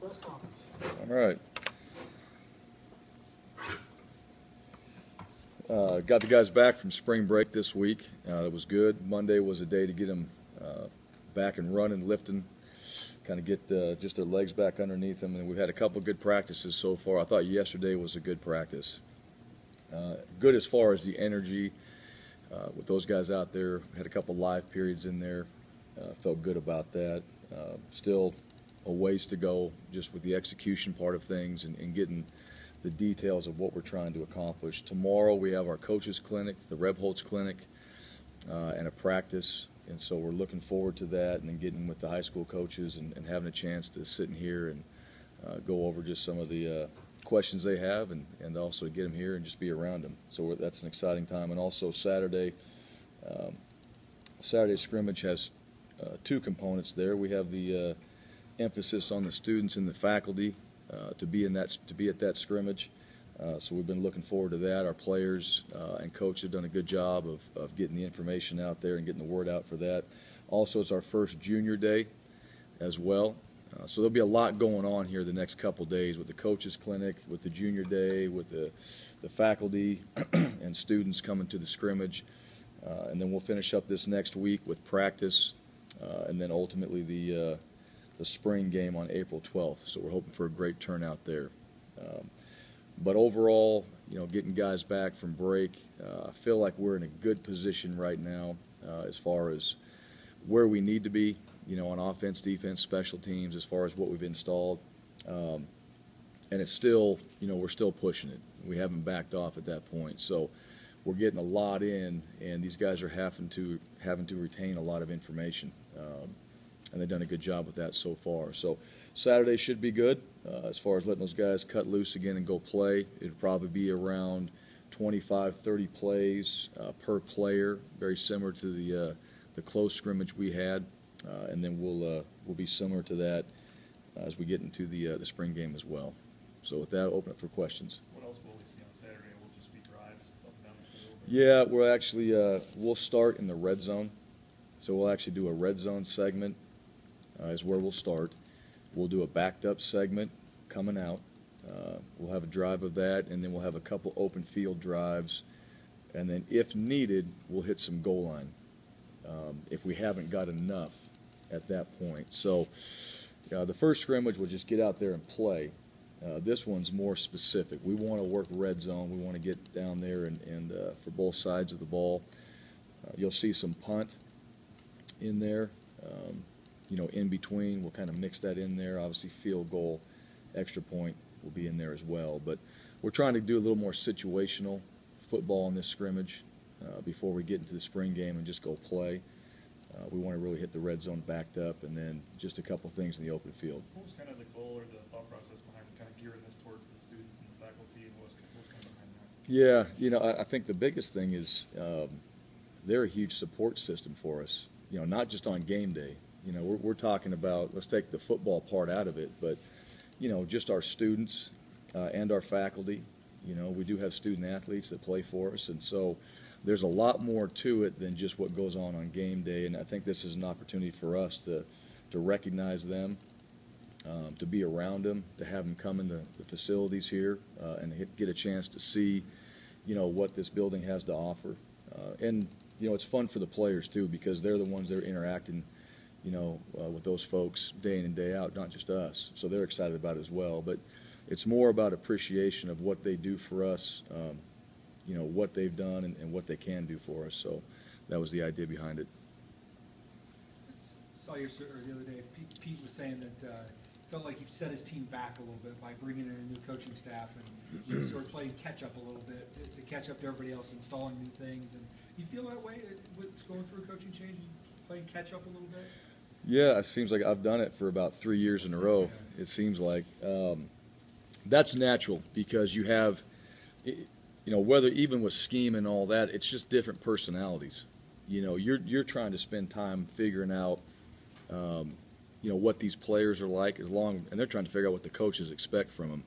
press conference. All right. Got the guys back from spring break this week. It was good. Monday was a day to get them back and running, lifting, kind of get just their legs back underneath them. And we've had a couple of good practices so far. I thought yesterday was a good practice. Good as far as the energy with those guys out there. Had a couple live periods in there. Felt good about that. Still a ways to go just with the execution part of things and getting the details of what we're trying to accomplish. Tomorrow we have our coaches clinic, the Rebholz clinic, and a practice. And so we're looking forward to that, and then getting with the high school coaches and having a chance to sit in here and go over just some of the questions they have, and also get them here and just be around them. So that's an exciting time. And also Saturday scrimmage has two components there. We have the emphasis on the students and the faculty to be at that scrimmage. So we've been looking forward to that. Our players and coach have done a good job of getting the information out there and getting the word out for that. Also, it's our first junior day as well. So there'll be a lot going on here the next couple days with the coaches clinic, with the junior day, with the faculty and students coming to the scrimmage. And then we'll finish up this next week with practice, and then ultimately the spring game on April 12th. So we're hoping for a great turnout there. But overall, getting guys back from break, I feel like we're in a good position right now as far as where we need to be, on offense, defense, special teams, as far as what we've installed. And it's still, we're still pushing it. We haven't backed off at that point. So we're getting a lot in, and these guys are having to retain a lot of information. And they've done a good job with that so far. So Saturday should be good as far as letting those guys cut loose again and go play. It'll probably be around 25, 30 plays per player, very similar to the close scrimmage we had. And then we'll be similar to that as we get into the spring game as well. So with that, I'll open up for questions. What else will we see on Saturday? Will it just be drives up and down the field? Yeah, we're actually we'll start in the red zone. So we'll actually do a red zone segment is where we'll start. We'll do a backed up segment coming out. We'll have a drive of that, and then we'll have a couple open field drives. And then if needed, we'll hit some goal line if we haven't got enough at that point. So the first scrimmage, we'll just get out there and play. This one's more specific. We want to work red zone. We want to get down there and for both sides of the ball. You'll see some punt in there. In between, we'll kind of mix that in there. Obviously, field goal, extra point will be in there as well. But we're trying to do a little more situational football in this scrimmage before we get into the spring game and just go play. We want to really hit the red zone backed up, and then just a couple things in the open field. What was kind of the goal or the thought process behind kind of gearing this towards the students and the faculty, and what was kind of behind that? Yeah, I think the biggest thing is they're a huge support system for us, not just on game day. We're talking about, let's take the football part out of it, but, just our students and our faculty. We do have student athletes that play for us, and so there's a lot more to it than just what goes on game day, and I think this is an opportunity for us to recognize them, to be around them, to have them come into the facilities here and get a chance to see, what this building has to offer. And, it's fun for the players, too, because they're the ones that are interacting with those folks day in and day out, not just us. So they're excited about it as well. But it's more about appreciation of what they do for us, what they've done and what they can do for us. So that was the idea behind it. I saw your story the other day. Pete was saying that felt like he set his team back a little bit by bringing in a new coaching staff and sort of playing catch up a little bit to catch up to everybody else, installing new things. And you feel that way with going through a coaching change, playing catch up a little bit? Yeah, it seems like I've done it for about 3 years in a row. It seems like that's natural because you have, whether even with scheme and all that, it's just different personalities. You're trying to spend time figuring out, what these players are like, and they're trying to figure out what the coaches expect from them.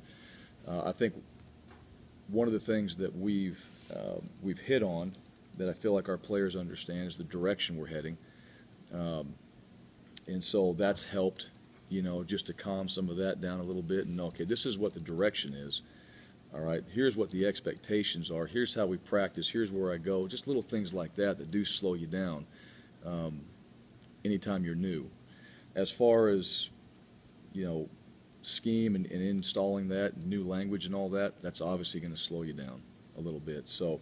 I think one of the things that we've hit on that I feel like our players understand is the direction we're heading. And so that's helped you know, just to calm some of that down a little bit and, okay, this is what the direction is. All right, here's what the expectations are. Here's how we practice. Here's where I go. Just little things like that that do slow you down anytime you're new. As far as, you know, scheme and installing that, new language and all that, that's obviously going to slow you down a little bit. So,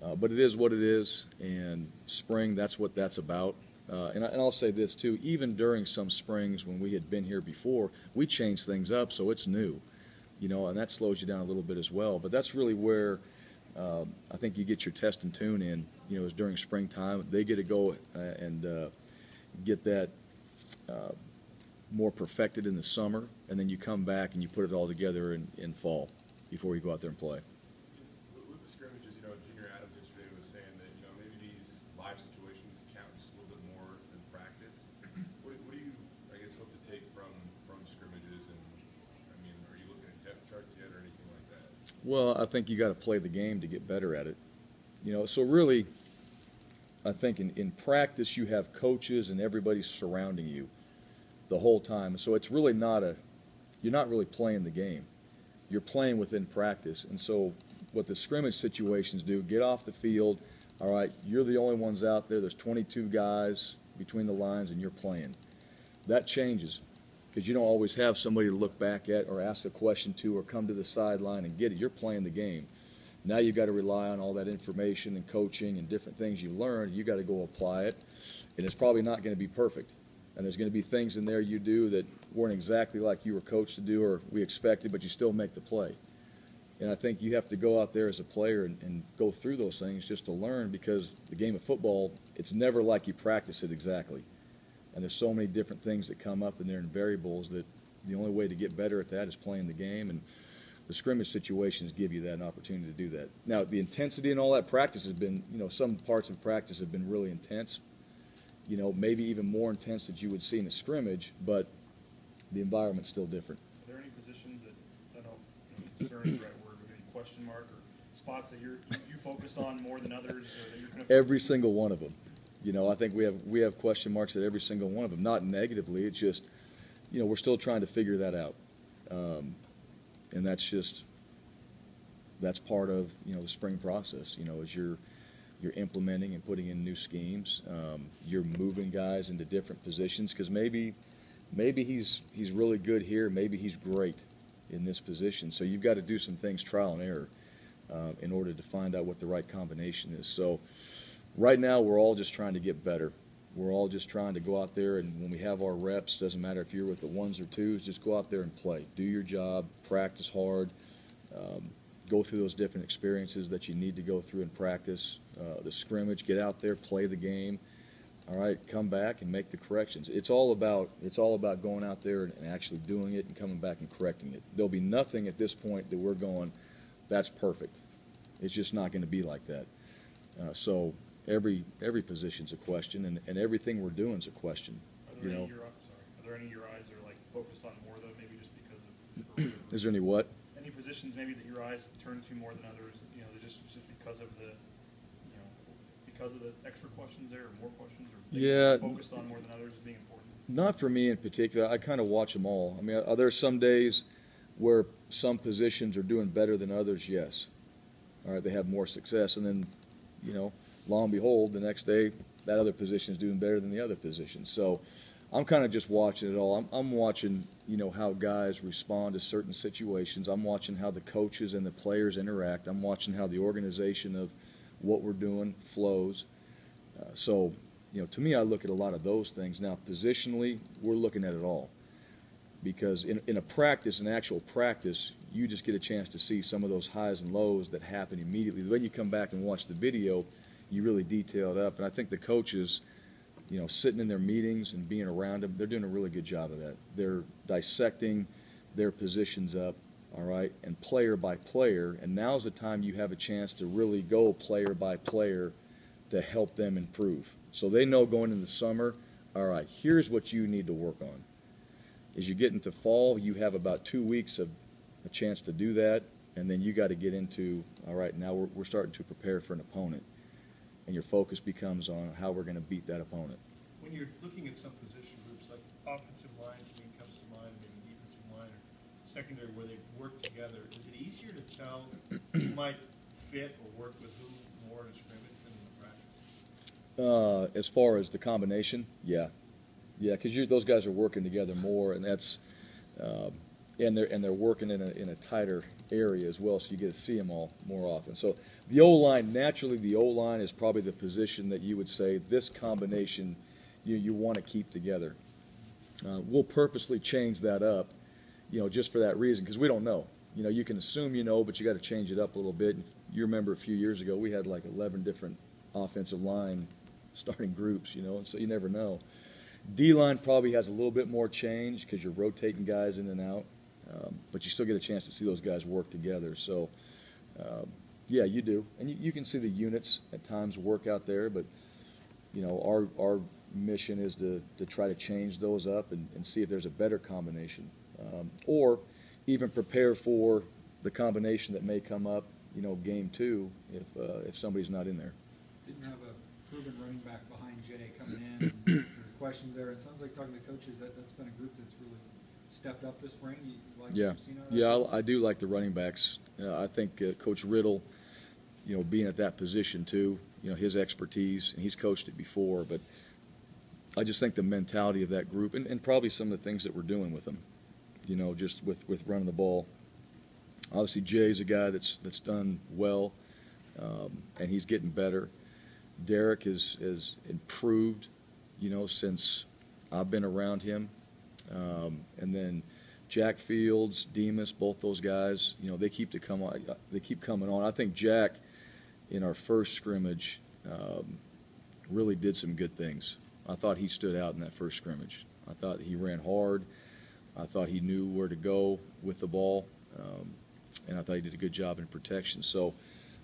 but it is what it is, and spring, that's what that's about. And I'll say this too, even during some springs when we had been here before, we changed things up, so it's new. You know, and that slows you down a little bit as well. But that's really where I think you get your test and tune in, you know, is during springtime. They get to go and get that more perfected in the summer, and then you come back and you put it all together in fall before you go out there and play. With the scrimmages, you know, Junior Adams yesterday was saying that, you know, maybe these live situations count just a little bit more than practice. What do you, I guess, hope to take from scrimmages? And I mean, are you looking at depth charts yet or anything like that? Well, I think you got to play the game to get better at it. You know, so really, I think in practice you have coaches and everybody surrounding you the whole time. So it's really you're not really playing the game. You're playing within practice. And so what the scrimmage situations do, get off the field, all right, you're the only ones out there. There's 22 guys between the lines and you're playing. That changes because you don't always have somebody to look back at or ask a question to or come to the sideline and get it. You're playing the game. Now you've got to rely on all that information and coaching and different things you learned. You've got to go apply it, and it's probably not going to be perfect. And there's going to be things in there you do that weren't exactly like you were coached to do or we expected, but you still make the play. And I think you have to go out there as a player and go through those things just to learn, because the game of football, it's never like you practice it exactly. And there's so many different things that come up in there and variables that the only way to get better at that is playing the game. And the scrimmage situations give you that opportunity to do that. Now, the intensity and all that practice has been, you know, some parts of practice have been really intense, you know, maybe even more intense than you would see in a scrimmage, but the environment's still different. Are there any positions that, I don't know if concern is the right word, but maybe question mark or spots that you focus on more than others, or that you're going to Every single one of them. You know, I think we have question marks at every single one of them. Not negatively, it's just, you know, we're still trying to figure that out. And that's part of, you know, the spring process, you know, as you're implementing and putting in new schemes. You're moving guys into different positions because maybe he's really good here, maybe he's great in this position. So you've got to do some things trial and error in order to find out what the right combination is. So right now we're all just trying to get better. We're all just trying to go out there, and when we have our reps, doesn't matter if you're with the ones or twos, just go out there and play. Do your job, practice hard, go through those different experiences that you need to go through in practice. The scrimmage, get out there, play the game. All right, come back and make the corrections. It's all about going out there and actually doing it and coming back and correcting it. There'll be nothing at this point that we're going, that's perfect. It's just not going to be like that. So every position's a question, and everything we're doing is a question. Are there any your eyes are like focused on more though, maybe just because of? Is there any what? Any positions maybe that your eyes turn to more than others? You know, just because of the, because of the extra questions there, or more questions, or things Yeah. focused on more than others as being important? Not for me in particular. I kind of watch them all. I mean, are there some days where some positions are doing better than others? Yes. All right, they have more success, and then, you know, lo and behold, the next day that other position is doing better than the other position. So I'm kind of just watching it all. I'm watching, you know, how guys respond to certain situations. I'm watching how the coaches and the players interact. I'm watching how the organization of what we're doing flows. So, you know, to me, I look at a lot of those things. Now, positionally, we're looking at it all. Because in a practice, an actual practice, you just get a chance to see some of those highs and lows that happen immediately. When you come back and watch the video, you really detail it up. And I think the coaches, you know, sitting in their meetings and being around them, they're doing a really good job of that. They're dissecting their positions up, all right, and player by player. And now's the time you have a chance to really go player by player to help them improve. So they know going into the summer, all right, here's what you need to work on. As you get into fall, you have about 2 weeks of a chance to do that, and then you got to get into, all right, now we're starting to prepare for an opponent. And your focus becomes on how we're going to beat that opponent. When you're looking at some position groups like offensive line to me comes to mind, maybe defensive line or secondary, where they work together. Is it easier to tell who might fit or work with who more in a scrimmage than in the practice? As far as the combination, yeah, because those guys are working together more, and that's and they're working in a tighter area as well, so you get to see them all more often. So the O-line, naturally, the O-line is probably the position that you would say this combination you want to keep together. We'll purposely change that up, just for that reason, because we don't know. You can assume but you got to change it up a little bit. You remember a few years ago we had like 11 different offensive line starting groups, and so you never know. D-line probably has a little bit more change because you're rotating guys in and out, but you still get a chance to see those guys work together. So, yeah, you do. And you can see the units at times work out there, but, our mission is to try to change those up and see if there's a better combination. Or even prepare for the combination that may come up, game 2 if somebody's not in there. Didn't have a proven running back behind Jay coming in. And there were questions there. It sounds like talking to coaches that's been a group that's really stepped up this spring. You like what you've seen out of that? Yeah, I do like the running backs. I think Coach Riddle, being at that position too, his expertise, and he's coached it before, but I just think the mentality of that group and probably some of the things that we're doing with them, just with running the ball. Obviously, Jay's a guy that's done well, and he's getting better. Derek has improved, since I've been around him. And then Jack Fields, Demas, both those guys, they keep coming on. I think Jack, in our first scrimmage, really did some good things. I thought he stood out in that first scrimmage. I thought he ran hard. I thought he knew where to go with the ball, and I thought he did a good job in protection. So,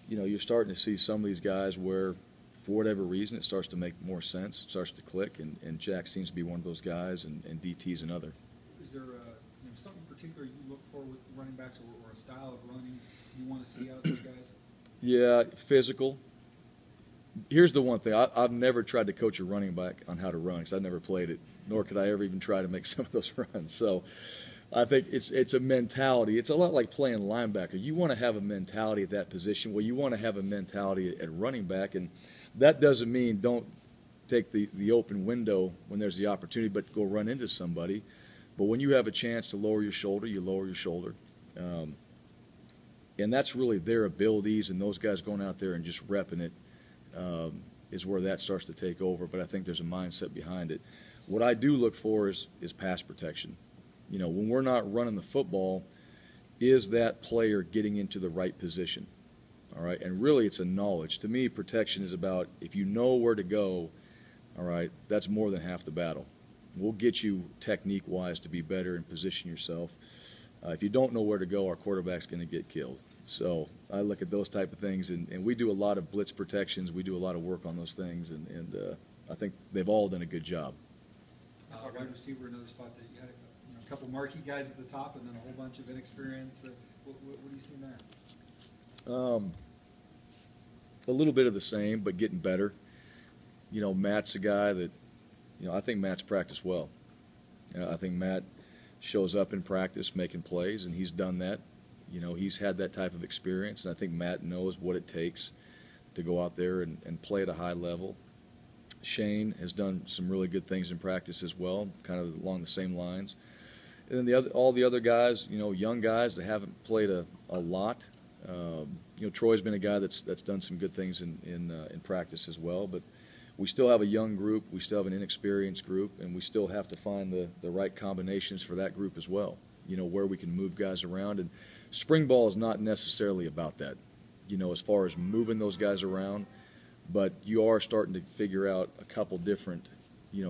you're starting to see some of these guys where, for whatever reason, it starts to make more sense. It starts to click, and Jack seems to be one of those guys, and DT's another. Is there something particular you look for with running backs or a style of running you want to see out of those guys? Yeah, physical. Here's the one thing. I've never tried to coach a running back on how to run because I've never played it, nor could I ever even try to make some of those runs. So I think it's a mentality. It's a lot like playing linebacker. You want to have a mentality at that position. Well, you want to have a mentality at running back, and that doesn't mean don't take the open window when there's the opportunity, but go run into somebody. But when you have a chance to lower your shoulder, you lower your shoulder. And that's really their abilities, and those guys going out there and just repping it is where that starts to take over. But I think there's a mindset behind it. What I do look for is pass protection. When we're not running the football, is that player getting into the right position? All right, and really it's a knowledge. To me, protection is about if you know where to go, all right, that's more than half the battle. We'll get you technique-wise to be better and position yourself. If you don't know where to go, our quarterback's going to get killed. So I look at those type of things, and we do a lot of blitz protections. We do a lot of work on those things, and I think they've all done a good job. Wide receiver, another spot that you had a couple marquee guys at the top and then a whole bunch of inexperience. What do you see there? A little bit of the same, but getting better. Matt's a guy that, I think Matt's practiced well. I think Matt shows up in practice making plays, and he's done that. He's had that type of experience, and I think Matt knows what it takes to go out there and play at a high level. Shane has done some really good things in practice as well, kind of along the same lines. And then all the other guys, young guys that haven't played a lot. Troy's been a guy that's done some good things in practice as well. But we still have a young group, we still have an inexperienced group, and we still have to find the right combinations for that group as well. Where we can move guys around. And spring ball is not necessarily about that, as far as moving those guys around. But you are starting to figure out a couple different,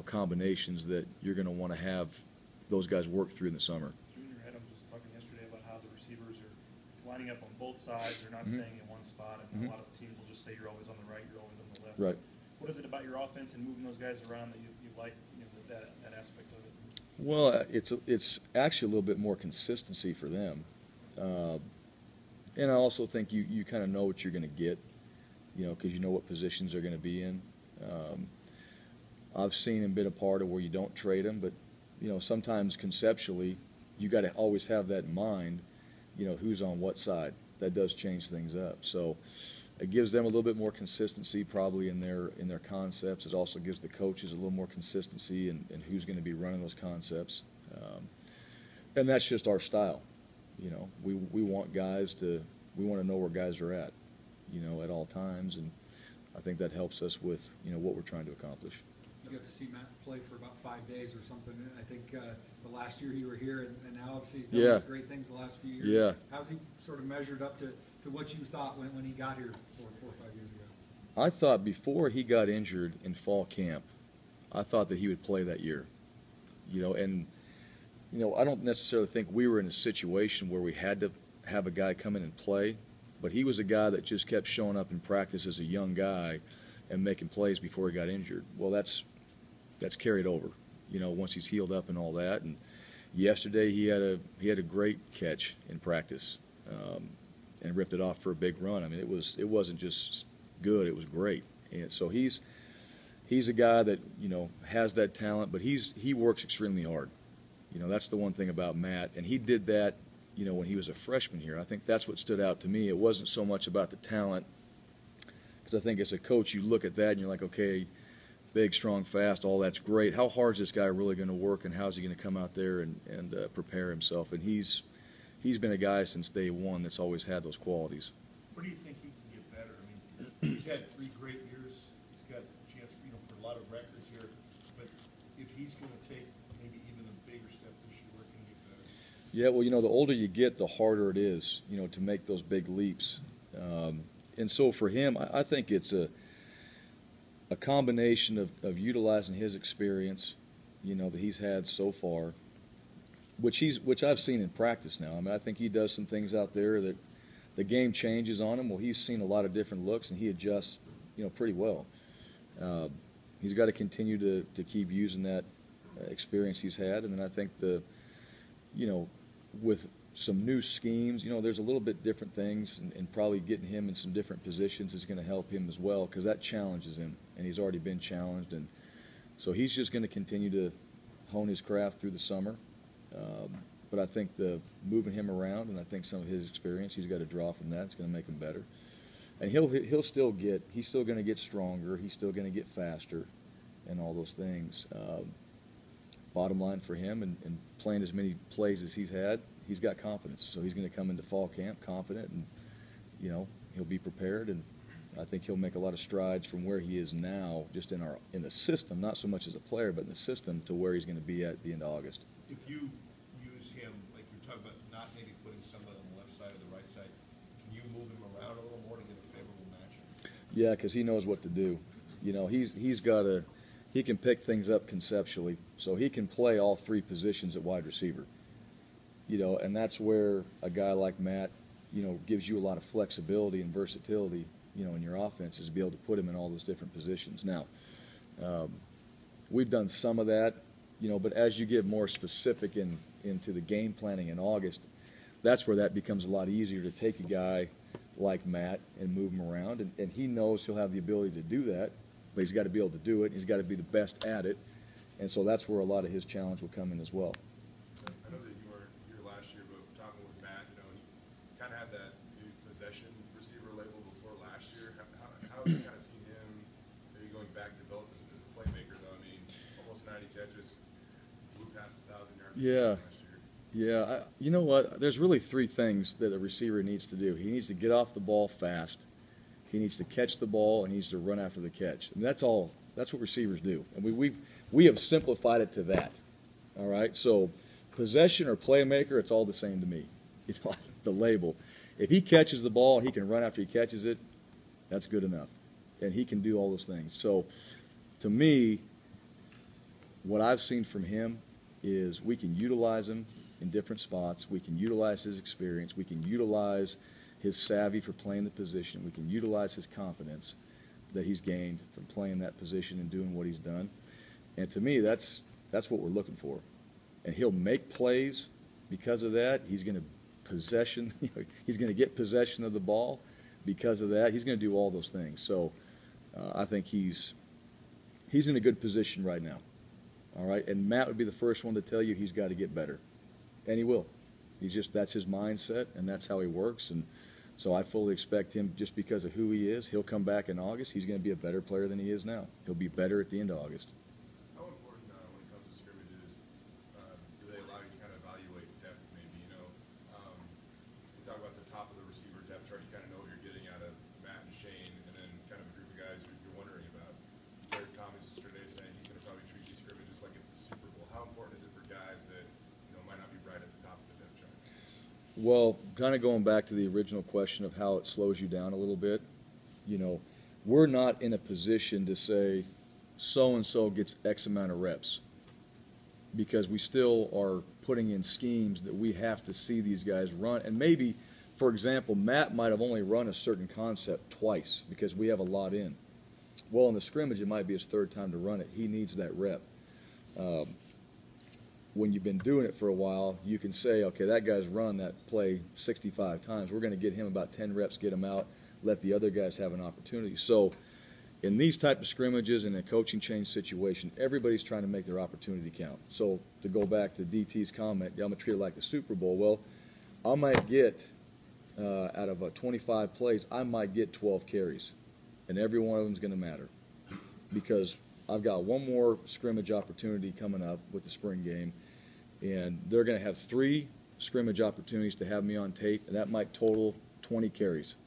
combinations that you're going to want to have those guys work through in the summer. Junior Adam was just talking yesterday about how the receivers are lining up on both sides. They're not staying in one spot, and a lot of teams will just say you're always on the right, you're always on the left. Right. What is it about your offense and moving those guys around that you like, that aspect of it? Well, it's actually a little bit more consistency for them. And I also think you kind of know what you're going to get, because you know what positions they're going to be in. I've seen and been a part of where you don't trade them, but sometimes conceptually, you got to always have that in mind, who's on what side. That does change things up. So it gives them a little bit more consistency probably in their concepts. It also gives the coaches a little more consistency in who's going to be running those concepts. And that's just our style. We want guys we want to know where guys are at all times. And I think that helps us with, what we're trying to accomplish. You got to see Matt play for about 5 days or something. I think the last year you were here, and now obviously he's done these great things the last few years. Yeah. How's he sort of measured up to what you thought when he got here 4 or 5 years ago? I thought before he got injured in fall camp, I thought that he would play that year. And I don't necessarily think we were in a situation where we had to have a guy come in and play, but he was a guy that just kept showing up in practice as a young guy and making plays before he got injured. Well, that's carried over, once he's healed up and all that. And yesterday he had a great catch in practice and ripped it off for a big run. I mean, it wasn't just good, it was great. And so he's a guy that has that talent, but he works extremely hard. That's the one thing about Matt, and he did that when he was a freshman here. I think that's what stood out to me. It wasn't so much about the talent, because I think as a coach you look at that and you're like, okay, big, strong, fast, all that's great. How hard is this guy really going to work, and how's he going to come out there and prepare himself? And he's been a guy since day one that's always had those qualities. Where do you think he can get better? I mean, he's had 3 great years. He's got a chance, for a lot of records here. But if he's going to take maybe even a bigger step this year, where can he get better? Yeah, well, the older you get, the harder it is, to make those big leaps. And so for him, I think it's a combination of utilizing his experience, that he's had so far, which I've seen in practice now. I mean, I think he does some things out there that the game changes on him. Well, he's seen a lot of different looks, and he adjusts, pretty well. He's got to continue to keep using that experience he's had, and then I think with some new schemes, there's a little bit different things, and probably getting him in some different positions is going to help him as well, because that challenges him, and he's already been challenged, and so he's just going to continue to hone his craft through the summer. But I think moving him around, and I think some of his experience, he's got to draw from that. It's going to make him better, and he's still going to get stronger. He's still going to get faster, and all those things. Bottom line for him, and playing as many plays as he's had, he's got confidence. So he's going to come into fall camp confident, and he'll be prepared, and I think he'll make a lot of strides from where he is now, just in the system, not so much as a player, but in the system, to where he's going to be at the end of August. If you use him, like you're talking about, not maybe putting somebody on the left side or the right side, can you move him around a little more to get a favorable matchup? Yeah, because he knows what to do. He can pick things up conceptually, so he can play all 3 positions at wide receiver. And that's where a guy like Matt, gives you a lot of flexibility and versatility, in your offense, is to be able to put him in all those different positions. Now, we've done some of that, but as you get more specific into the game planning in August, that's where that becomes a lot easier to take a guy like Matt and move him around, and he knows he'll have the ability to do that, but he's got to be able to do it. He's got to be the best at it, and so that's where a lot of his challenge will come in as well. I know that you weren't here last year, but talking with Matt, he kind of had that new possession receiver label before last year. How have you kind of seen him maybe going back to develop as a playmaker, though? I mean, almost 90 catches, blew past 1,000 yards Yeah. last year. Yeah, you know what? There's really 3 things that a receiver needs to do. He needs to get off the ball fast. He needs to catch the ball, and he needs to run after the catch. And that's all. That's what receivers do. And we have simplified it to that. All right. So possession or playmaker, it's all the same to me. The label. If he catches the ball and he can run after he catches it, that's good enough. And he can do all those things. So to me, what I've seen from him is we can utilize him in different spots. We can utilize his experience. We can utilize his savvy for playing the position. We can utilize his confidence that he's gained from playing that position and doing what he's done. And to me, that's what we're looking for. And he'll make plays because of that. He's going to he's going to get possession of the ball because of that. He's going to do all those things. So I think he's in a good position right now. all right? And Matt would be the first one to tell you he's got to get better, and he will. That's his mindset, and that's how he works. And so I fully expect him, just because of who he is, he'll come back in August. He's going to be a better player than he is now. He'll be better at the end of August. How important, when it comes to scrimmages, do they allow you to kind of evaluate depth maybe, you talk about the top of the receiver depth chart, you kind of know what you're getting out of Matt and Shane, and then kind of a group of guys you're wondering about. Jared Thomas yesterday saying he's going to probably treat these scrimmages like it's the Super Bowl. How important is it for guys that, might not be right at the top of the depth chart? Well, kind of going back to the original question of how it slows you down a little bit, we're not in a position to say so-and-so gets X amount of reps, because we still are putting in schemes that we have to see these guys run. And maybe, for example, Matt might have only run a certain concept twice because we have a lot in. Well, in the scrimmage, it might be his third time to run it. He needs that rep. When you've been doing it for a while, you can say, okay, that guy's run that play 65 times. We're going to get him about 10 reps, get him out, let the other guys have an opportunity. So in these type of scrimmages, in a coaching change situation, everybody's trying to make their opportunity count. So to go back to DT's comment, I'm going to treat it like the Super Bowl. Well, I might get, out of 25 plays, I might get 12 carries, and every one of them is going to matter, because I've got one more scrimmage opportunity coming up with the spring game, and they're going to have 3 scrimmage opportunities to have me on tape, and that might total 20 carries.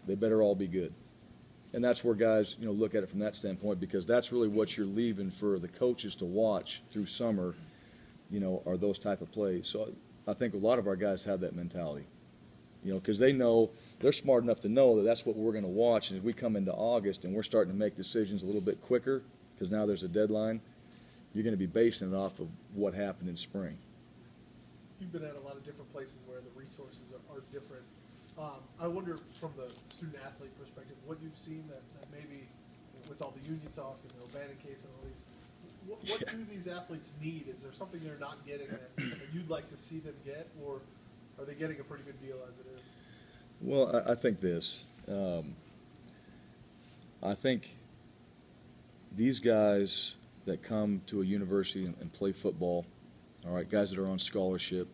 They better all be good. And that's where guys, look at it from that standpoint, because that's really what you're leaving for the coaches to watch through summer, are those type of plays. So I think a lot of our guys have that mentality, because they know, they're smart enough to know that that's what we're going to watch. And as we come into August and we're starting to make decisions a little bit quicker, because now there's a deadline, you're going to be basing it off of what happened in spring. You've been at a lot of different places where the resources are different. I wonder, from the student-athlete perspective, what you've seen that maybe, with all the union talk and the O'Bannon case and all these, what do these athletes need? Is there something they're not getting that you'd like to see them get, or are they getting a pretty good deal as it is? Well, I think this. I think these guys that come to a university and play football, all right, guys that are on scholarship,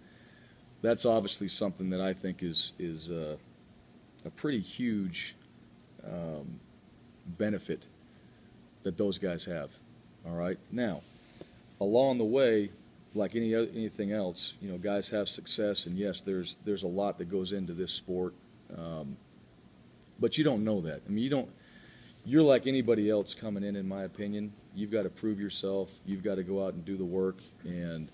that's obviously something that I think is a pretty huge benefit that those guys have. All right. Now, along the way, like anything else, guys have success, and yes, there's a lot that goes into this sport, but you don't know that. I mean, you're like anybody else coming in my opinion. You've got to prove yourself. You've got to go out and do the work, and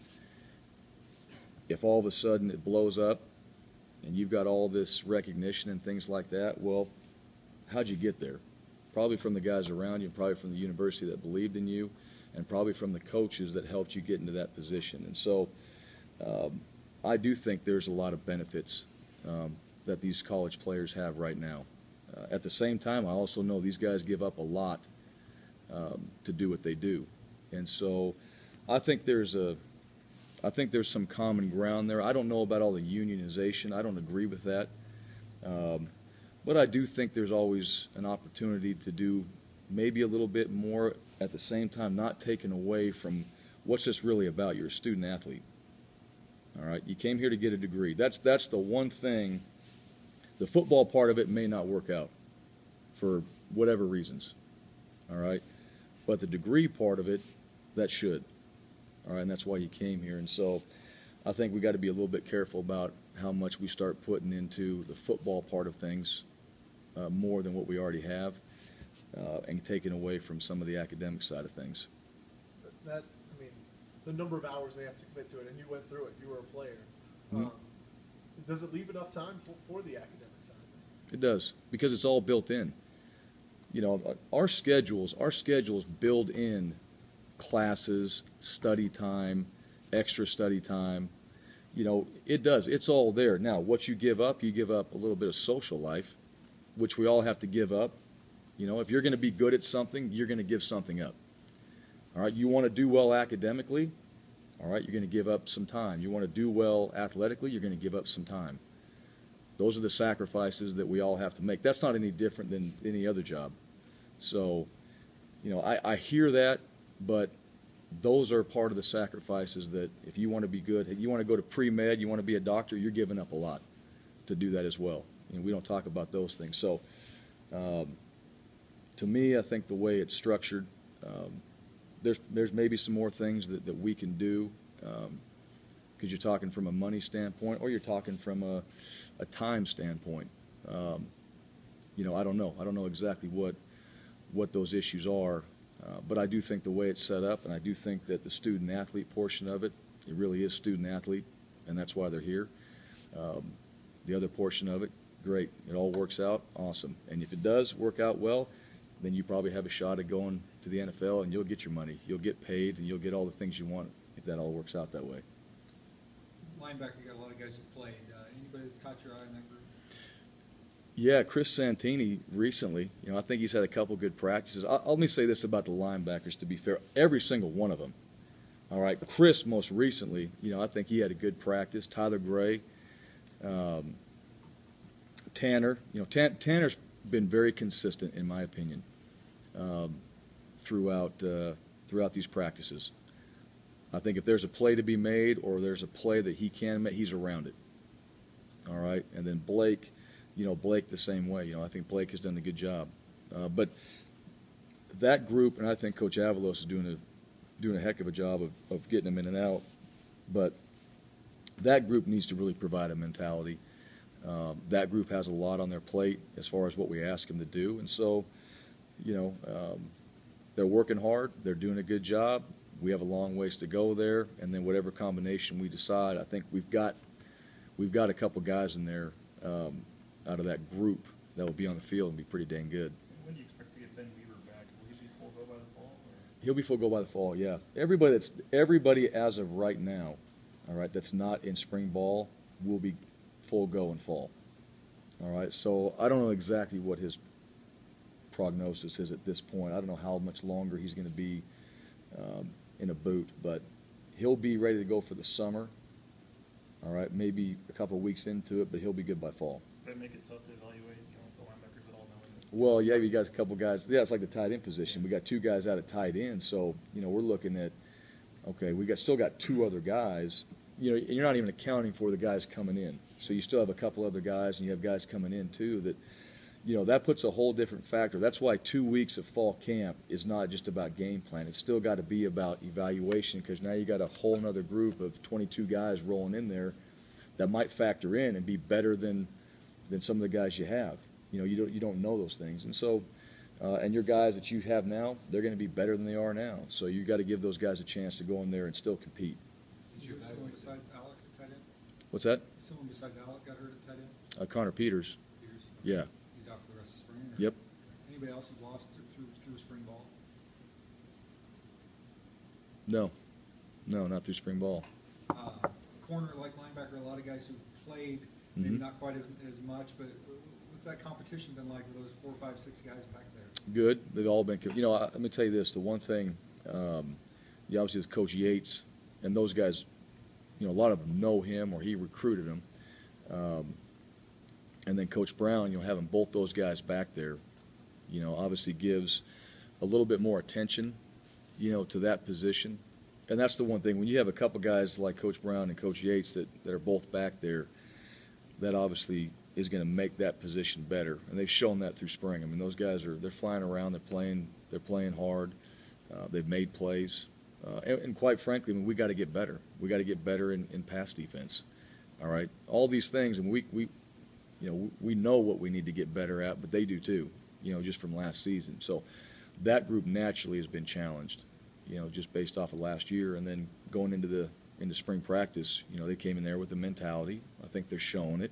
if all of a sudden it blows up and you've got all this recognition and things like that, well, how'd you get there? Probably from the guys around you, probably from the university that believed in you, and probably from the coaches that helped you get into that position. And so I do think there's a lot of benefits that these college players have right now. At the same time, I also know these guys give up a lot to do what they do. And so I think there's some common ground there. I don't know about all the unionization. I don't agree with that. But I do think there's always an opportunity to do maybe a little bit more, at the same time not taken away from what's this really about. You're a student athlete. All right? You came here to get a degree. That's the one thing. The football part of it may not work out for whatever reasons. All right? But the degree part of it, that should. All right, and that's why you came here. And so I think we got to be a little bit careful about how much we start putting into the football part of things more than what we already have, and taking away from some of the academic side of things. The number of hours they have to commit to it, and you went through it. You were a player. Mm-hmm. Does it leave enough time for the academic side of things? It does, because it's all built in. Our schedules build in classes, study time, extra study time. It does. It's all there. Now, what you give up a little bit of social life, which we all have to give up. If you're going to be good at something, you're going to give something up. All right, you want to do well academically, all right, you're going to give up some time. You want to do well athletically, you're going to give up some time. Those are the sacrifices that we all have to make. That's not any different than any other job. So, I hear that, but those are part of the sacrifices that if you want to be good, you want to go to pre-med, you want to be a doctor, you're giving up a lot to do that as well. We don't talk about those things. So to me, I think the way it's structured, there's maybe some more things that we can do, because you're talking from a money standpoint or you're talking from a time standpoint. I don't know. I don't know exactly what those issues are, but I do think the way it's set up, and I do think that the student-athlete portion of it, it really is student-athlete, and that's why they're here. The other portion of it, great. It all works out, awesome. And if it does work out well, then you probably have a shot at going to the NFL, and you'll get your money. You'll get paid, and you'll get all the things you want if that all works out that way. Linebacker, you got a lot of guys who played. Anybody that's caught your eye in that group? Yeah, Chris Santini recently, I think he's had a couple good practices. Let me say this about the linebackers, to be fair. Every single one of them. All right, Chris most recently, I think he had a good practice. Tyler Gray, Tanner. Tanner's been very consistent, in my opinion, throughout these practices. I think if there's a play to be made or there's a play that he can make, he's around it. All right, and then Blake, Blake the same way. I think Blake has done a good job. But that group, and I think Coach Avalos is doing a heck of a job of getting them in and out. But that group needs to really provide a mentality. That group has a lot on their plate as far as what we ask them to do. And so, they're working hard. They're doing a good job. We have a long ways to go there. And then whatever combination we decide, I think we've got a couple guys in there out of that group that will be on the field and be pretty dang good. When do you expect to get Ben Weaver back? Will he be full go by the fall? Or? He'll be full go by the fall, yeah. Everybody as of right now, all right, that's not in spring ball will be full go in fall. All right, so I don't know exactly what his prognosis is at this point. I don't know how much longer he's going to be in a boot, but he'll be ready to go for the summer. All right, maybe a couple of weeks into it, but he'll be good by fall. Does that make it tough to evaluate, the linebackers at all knowing that? Well, yeah, you got a couple guys. Yeah, it's like the tight end position. We got two guys out at tight end, so we're looking at, okay, still got two other guys. And you're not even accounting for the guys coming in. So you still have a couple other guys, and you have guys coming in too that, that puts a whole different factor. That's why 2 weeks of fall camp is not just about game plan. It's still got to be about evaluation, because now you got a whole other group of 22 guys rolling in there that might factor in and be better than some of the guys you have. You don't know those things. And so, and your guys that you have now, they're going to be better than they are now. So you got to give those guys a chance to go in there and still compete. Is there someone besides Alec at tight end? What's that? Someone besides Alec got hurt at tight end? Connor Peters. Peters? Yeah. He's out for the rest of spring? Yep. Anybody else who's lost through spring ball? No, not through spring ball. Corner like linebacker, a lot of guys who've played, maybe not quite as much, but what's that competition been like with those 4, 5, 6 guys back there? Good. They've all been. Let me tell you this. The one thing, obviously with Coach Yates and those guys, a lot of them know him or he recruited them. And then Coach Brown, having both those guys back there, obviously gives a little bit more attention, to that position. And that's the one thing. When you have a couple guys like Coach Brown and Coach Yates that are both back there, that obviously is going to make that position better. And they've shown that through spring. I mean, those guys they're flying around, they're playing hard, they've made plays. And quite frankly, we got to get better. We got to get better in pass defense. All right, all these things, and we know what we need to get better at, but they do too. Just from last season. So that group naturally has been challenged. Just based off of last year, and then going into spring practice, they came in there with a mentality. I think they're showing it.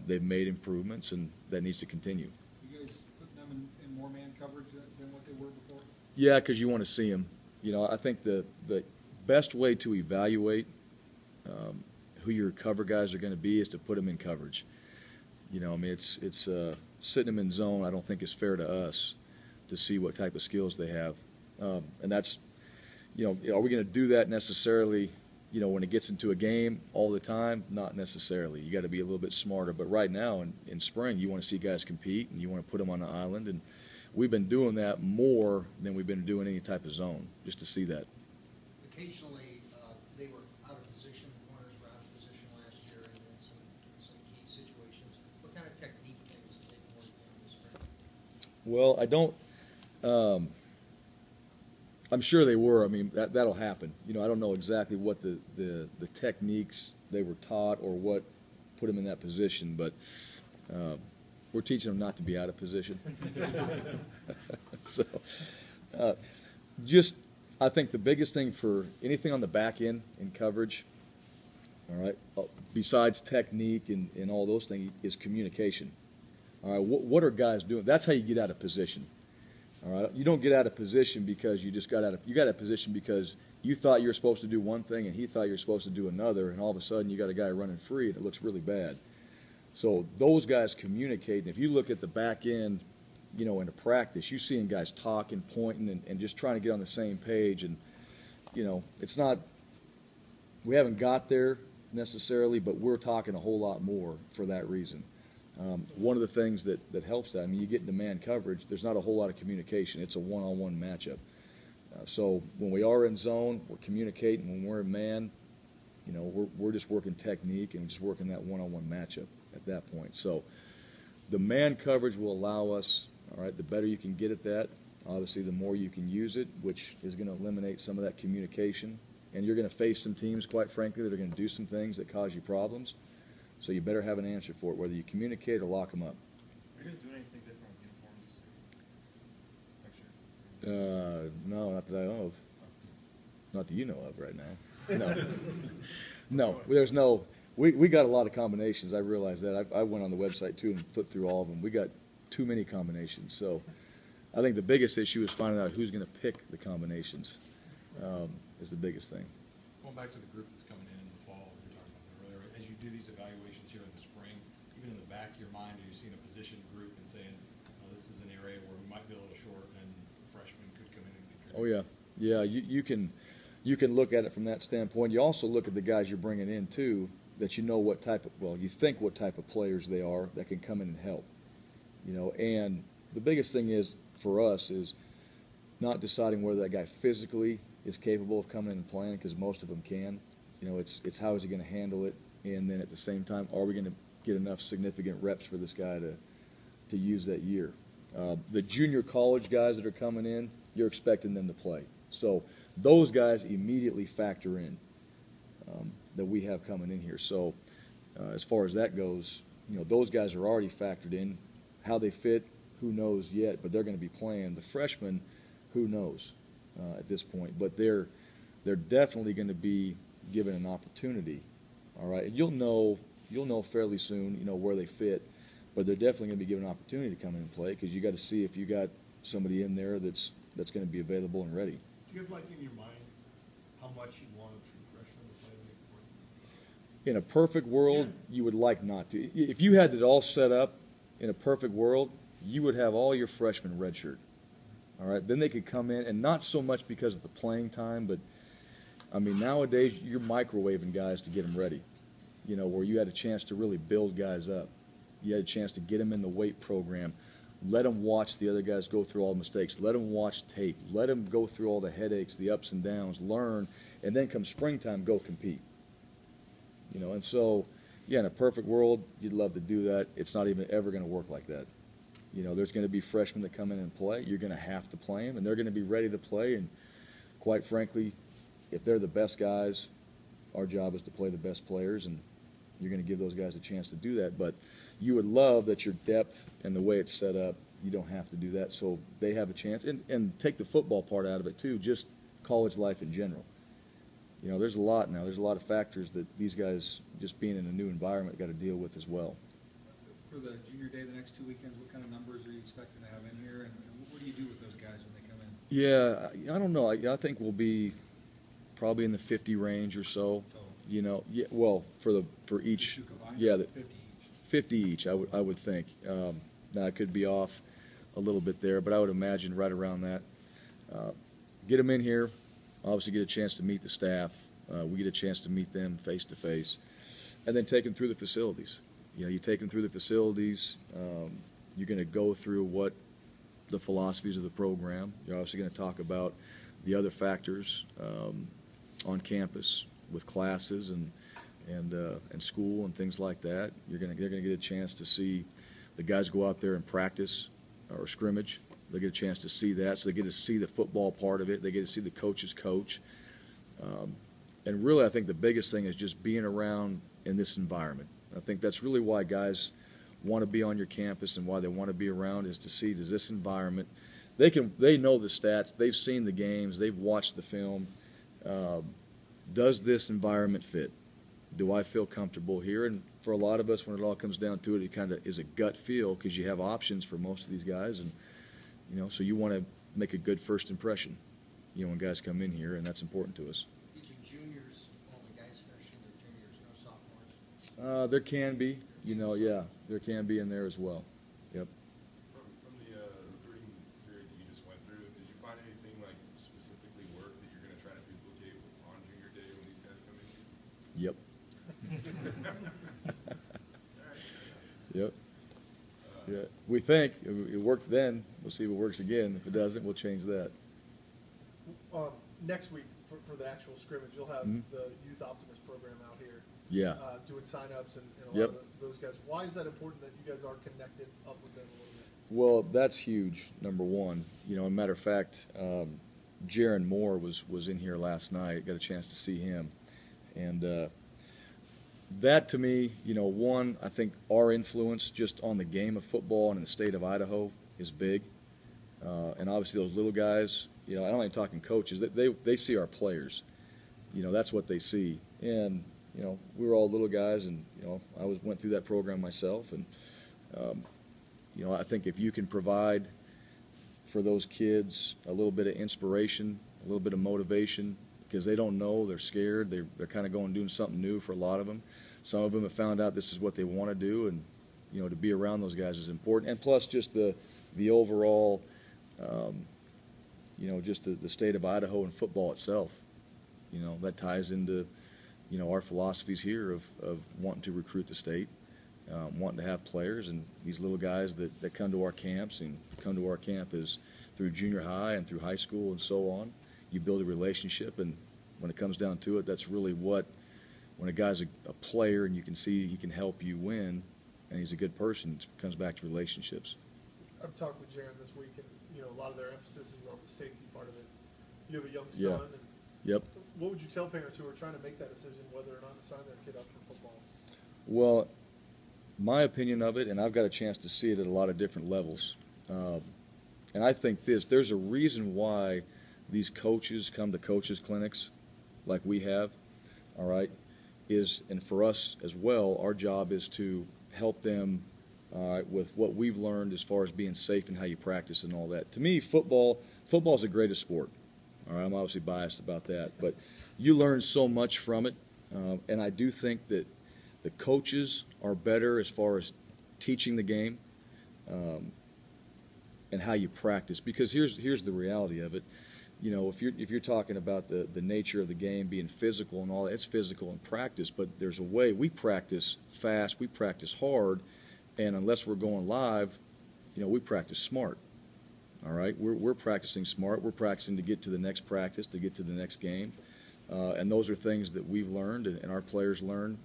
They've made improvements, and that needs to continue. You guys put them in more man coverage than what they were before? Yeah, because you want to see them. I think the best way to evaluate who your cover guys are going to be is to put them in coverage. It's sitting them in zone. I don't think is fair to us to see what type of skills they have, and that's, are we going to do that necessarily? When it gets into a game all the time, not necessarily. You got to be a little bit smarter. But right now in spring, you want to see guys compete, and you want to put them on the island, and we've been doing that more than we've been doing any type of zone, just to see that. occasionally, they were out of position, the corners were out of position last year and in some key situations. What kind of technique things have they been working on this spring? Well, I don't. I'm sure they were. I mean, that'll happen. You know, I don't know exactly what the techniques they were taught or what put them in that position, but we're teaching them not to be out of position. So, I think the biggest thing for anything on the back end in coverage, all right, besides technique and all those things, is communication. All right, what are guys doing? That's how you get out of position. All right, you don't get out of position because you got out of position because you thought you were supposed to do one thing and he thought you were supposed to do another, and all of a sudden you got a guy running free and it looks really bad. So those guys communicate, and if you look at the back end, you know, in a practice, you're seeing guys talking, pointing, and just trying to get on the same page. And, you know, it's not, we haven't got there necessarily, but we're talking a whole lot more for that reason. One of the things that helps that, I mean, you get into man coverage, there's not a whole lot of communication. It's a one-on-one matchup. So when we are in zone, we're communicating. When we're in man, you know, we're just working technique and just working that one-on-one matchup at that point. So the man coverage will allow us, all right, the better you can get at that, obviously the more you can use it, which is going to eliminate some of that communication. And you're going to face some teams, quite frankly, that are going to do some things that cause you problems. So you better have an answer for it, whether you communicate or lock them up. Are you guys doing anything different with uniforms this year? Next year? No, not that I know of. Not that you know of right now. No. No, there's no. We got a lot of combinations. I realize that. I went on the website, too, and flipped through all of them. We got too many combinations. So I think the biggest issue is finding out who's going to pick the combinations is the biggest thing. Going back to the group that's coming in the fall, we were talking about that earlier, as you do these evaluations here in the spring, even in the back of your mind, are you seeing a position group and saying, oh, this is an area where we might be a little short and freshmen could come in and contribute? Oh, yeah. Yeah, you can look at it from that standpoint. You also look at the guys you're bringing in, too, that you know what type of, well, you think what type of players they are that can come in and help. You know, and the biggest thing is, for us, is not deciding whether that guy physically is capable of coming in and playing, because most of them can. You know, it's how is he going to handle it, and then at the same time, are we going to get enough significant reps for this guy to use that year? The junior college guys that are coming in, you're expecting them to play. So those guys immediately factor in that we have coming in here. So as far as that goes, you know, those guys are already factored in. How they fit, who knows yet, but they're going to be playing. The freshmen, who knows at this point, but they're definitely going to be given an opportunity. All right, and you'll know fairly soon, you know, where they fit, but they're definitely going to be given an opportunity to come in and play, because you got to see if you got somebody in there that's going to be available and ready. Do you have, like, in your mind how much you want a true freshman to play in the court? In a perfect world, you would like not to. If you had it all set up in a perfect world, you would have all your freshmen redshirt. All right, then they could come in, and not so much because of the playing time, but I mean, nowadays you're microwaving guys to get them ready. You know, where you had a chance to really build guys up. You had a chance to get them in the weight program. Let them watch the other guys go through all the mistakes. Let them watch tape. Let them go through all the headaches, the ups and downs, learn, and then come springtime, go compete. You know, and so, yeah, in a perfect world, you'd love to do that. It's not even ever going to work like that. You know, there's going to be freshmen that come in and play. You're going to have to play them, and they're going to be ready to play. And quite frankly, if they're the best guys, our job is to play the best players, and you're going to give those guys a chance to do that. But you would love that your depth and the way it's set up, you don't have to do that, so they have a chance. And take the football part out of it, too, just college life in general. You know, there's a lot now. There's a lot of factors that these guys, just being in a new environment, got to deal with as well. For the junior day, the next 2 weekends, what kind of numbers are you expecting to have in here, and what do you do with those guys when they come in? Yeah, I don't know. I think we'll be probably in the 50 range or so. Total? You know, yeah. Well, for each, Two combined? yeah, 50 each. 50 each. I would think. Now I could be off a little bit there, but I would imagine right around that. Get them in here. Obviously, get a chance to meet the staff. We get a chance to meet them face to face, and then take them through the facilities. You know, you take them through the facilities. You're going to go through what the philosophies of the program. You're obviously going to talk about the other factors. on campus with classes and school and things like that. They're going to get a chance to see the guys go out there and practice or scrimmage. They get a chance to see that, so they get to see the football part of it. They get to see the coaches coach. And really, I think the biggest thing is just being around in this environment. I think that's really why guys want to be on your campus and why they want to be around, is to see, does this environment, they know the stats, they've seen the games, they've watched the film. Does this environment fit? Do I feel comfortable here? And for a lot of us, when it all comes down to it, it kind of is a gut feel, because you have options for most of these guys, and so you want to make a good first impression, when guys come in here, and that's important to us. These are juniors, only guys finishing their juniors, no sophomores. There can be, yeah, there can be in there as well. Yep. From the recruiting period that you just went through, did you find anything like specifically work that you're going to try to duplicate on junior day when these guys come in? Yep. Yep. Yeah. We think it worked then. We'll see if it works again. If it doesn't, we'll change that. Next week for the actual scrimmage, you'll have Mhm. the Youth Optimist program out here. Yeah. Doing sign-ups and a lot Yep. of those guys. Why is that important that you guys are connected up with them a little bit? Well, that's huge, number one. As a matter of fact, Jaron Moore was in here last night. Got a chance to see him. And that, to me, one, I think our influence just on the game of football and in the state of Idaho is big. And obviously those little guys, I don't even talking coaches, they see our players. That's what they see. And, we were all little guys, and, I went through that program myself. And, I think if you can provide for those kids a little bit of inspiration, a little bit of motivation, because they don't know, they're scared, they're kind of going doing something new for a lot of them. Some of them have found out this is what they want to do, and, to be around those guys is important. And plus just the overall, just the state of Idaho and football itself. That ties into, our philosophies here of wanting to recruit the state, wanting to have players, and these little guys that come to our camps and come to our campus through junior high and through high school and so on. You build a relationship, and when it comes down to it, that's really what, when a guy's a player and you can see he can help you win and he's a good person, it comes back to relationships. I've talked with Jaron this week, and a lot of their emphasis is on the safety part of it. You have a young Yeah. son, and Yep. what would you tell parents who are trying to make that decision whether or not to sign their kid up for football? Well, my opinion of it, and I've got a chance to see it at a lot of different levels, and I think there's a reason why these coaches come to coaches clinics like we have, all right, and for us as well, our job is to help them with what we've learned as far as being safe and how you practice and all that. To me, football's the greatest sport. All right, I'm obviously biased about that, but you learn so much from it, and I do think that the coaches are better as far as teaching the game and how you practice. Because here's the reality of it. If you're talking about the nature of the game being physical and all that, it's physical in practice, but there's a way we practice fast, we practice hard, and unless we're going live, we practice smart. All right, we're practicing smart. We're practicing to get to the next practice, to get to the next game, and those are things that we've learned and our players learn,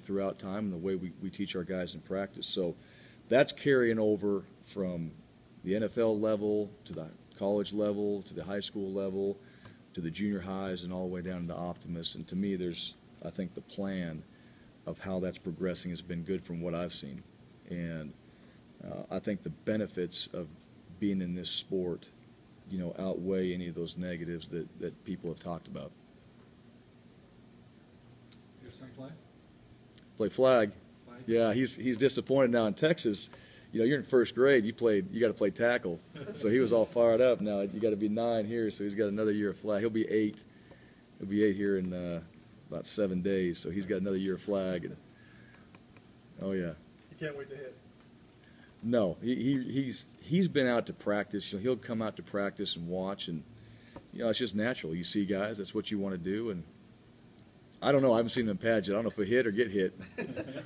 throughout time, and the way we teach our guys in practice. So that's carrying over from the NFL level to the college level to the high school level to the junior highs and all the way down to Optimus. And to me, I think the plan of how that's progressing has been good from what I've seen, and I think the benefits of being in this sport, outweigh any of those negatives that people have talked about. Your son play? Play flag. Flag? Yeah, he's disappointed now in Texas. You're in first grade. You got to play tackle. So he was all fired up. Now you got to be 9 here, so he's got another year of flag. He'll be 8. He'll be 8 here in about 7 days. So he's got another year of flag. And, oh yeah. You can't wait to hit. No, he's been out to practice. He'll come out to practice and watch, and it's just natural. You see guys, that's what you want to do, and I don't know. I haven't seen him in pads yet. I don't know if we hit or get hit.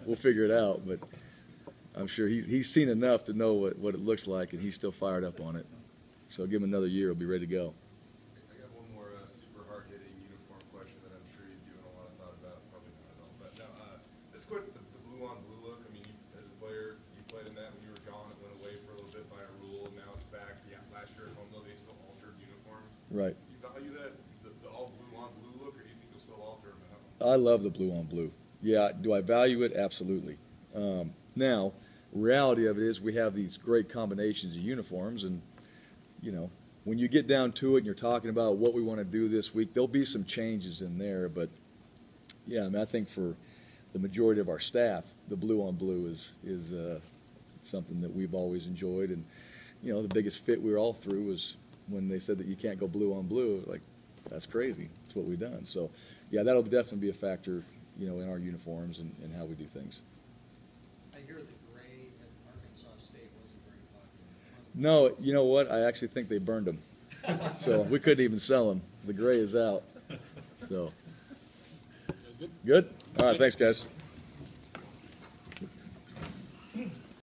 We'll figure it out, but I'm sure he's seen enough to know what it looks like, and he's still fired up on it. So give him another year, he'll be ready to go. I got one more super hard-hitting uniform question that Right. Do you value that, the all blue on blue look, or do you think you'll still alter them at home? I love the blue on blue. Yeah, do I value it? Absolutely. Now, reality of it is we have these great combinations of uniforms, and, you know, when you get down to it and you're talking about what we want to do this week, there'll be some changes in there, but, yeah, I mean, I think for the majority of our staff, the blue on blue is something that we've always enjoyed, and, you know, the biggest fit we were all through was when they said that you can't go blue on blue. Like, that's crazy. That's what we've done. So, yeah, that'll definitely be a factor, you know, in our uniforms and how we do things. I hear the gray at Arkansas State wasn't very popular. No, you know what? I actually think they burned them. So we couldn't even sell them. The gray is out. So. Good? All right, thanks, guys.